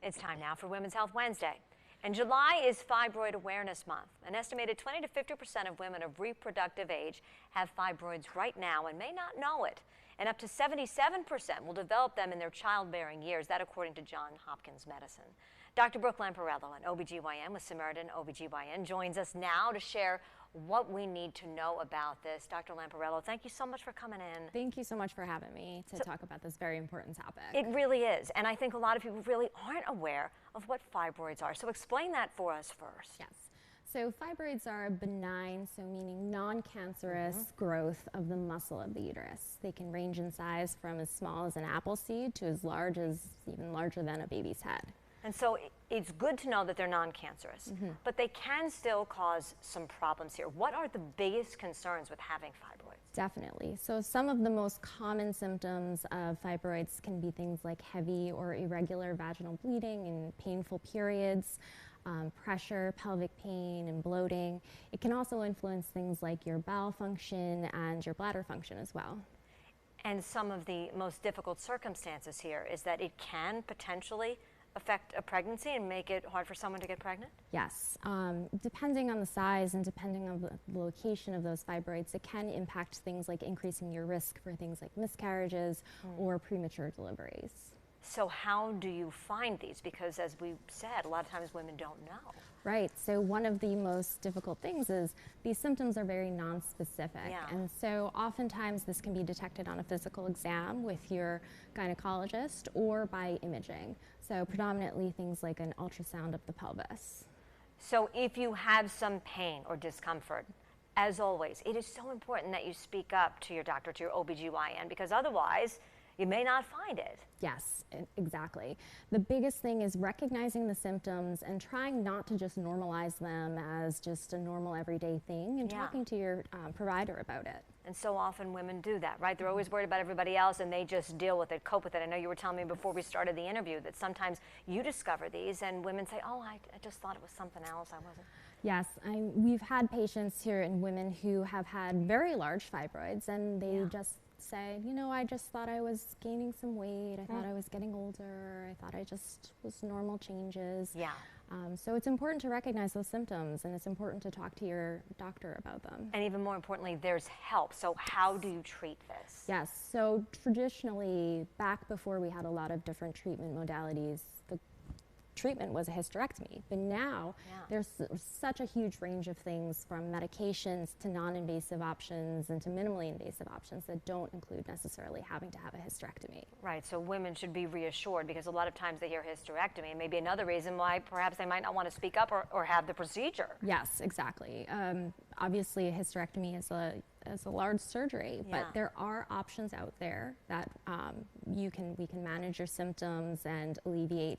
It's time now for Women's Health Wednesday. And July is Fibroid Awareness Month. An estimated 20 to 50% of women of reproductive age have fibroids right now and may not know it. And up to 77% will develop them in their childbearing years, that according to Johns Hopkins Medicine. Dr. Brooke Lamparello, an OBGYN with Samaritan OBGYN, joins us now to share what we need to know about this. Dr. Lamparello, thank you so much for coming in. Thank you so much for having me to talk about this very important topic. It really is, and I think a lot of people really aren't aware of what fibroids are. So explain that for us first. Yes. So fibroids are benign, so meaning non-cancerous growth of the muscle of the uterus. They can range in size from as small as an apple seed to as large as even larger than a baby's head. And so it's good to know that they're non-cancerous, but they can still cause some problems here. What are the biggest concerns with having fibroids? Definitely. So some of the most common symptoms of fibroids can be things like heavy or irregular vaginal bleeding and painful periods, pressure, pelvic pain, and bloating. It can also influence things like your bowel function and your bladder function as well. And some of the most difficult circumstances here is that it can potentially affect a pregnancy and make it hard for someone to get pregnant? Yes. Depending on the size and depending on the location of those fibroids, it can impact things like increasing your risk for things like miscarriages or premature deliveries. So how do you find these? Because as we said, a lot of times women don't know. Right. So one of the most difficult things is these symptoms are very nonspecific. Yeah. And so oftentimes this can be detected on a physical exam with your gynecologist or by imaging. So predominantly things like an ultrasound of the pelvis. So if you have some pain or discomfort, as always, it is so important that you speak up to your doctor, to your OBGYN, because otherwise you may not find it. Yes, exactly. The biggest thing is recognizing the symptoms and trying not to just normalize them as just a normal everyday thing and talking to your provider about it. And so often women do that, right? They're always worried about everybody else and they just deal with it, cope with it. I know you were telling me before we started the interview that sometimes you discover these and women say, oh, I just thought it was something else, I wasn't. Yes, we've had patients here and women who have had very large fibroids and they just say, you know, I just thought I was gaining some weight, I thought I was getting older, I thought I just was normal changes. Yeah. So it's important to recognize those symptoms and it's important to talk to your doctor about them. And even more importantly, there's help. So how do you treat this? Yes, so traditionally, back before we had a lot of different treatment modalities, the treatment was a hysterectomy, but now there's such a huge range of things from medications to non-invasive options and to minimally invasive options that don't include necessarily having to have a hysterectomy. Right, so women should be reassured because a lot of times they hear hysterectomy and maybe another reason why perhaps they might not want to speak up or have the procedure. Yes, exactly. Obviously a hysterectomy is a large surgery, but there are options out there that we can manage your symptoms and alleviate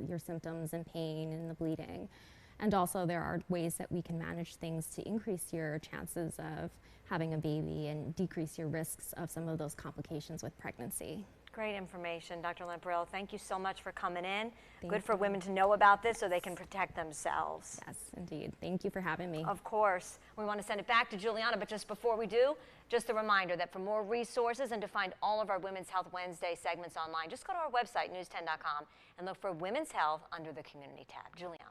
your symptoms and pain and the bleeding. And also there are ways that we can manage things to increase your chances of having a baby and decrease your risks of some of those complications with pregnancy. Great information, Dr. Lamparello. Thank you so much for coming in. Thank Good for you. women to know about this so they can protect themselves. Yes, indeed. Thank you for having me. Of course. We want to send it back to Juliana, but just before we do, just a reminder that for more resources and to find all of our Women's Health Wednesday segments online, just go to our website, news10.com, and look for Women's Health under the Community tab. Juliana.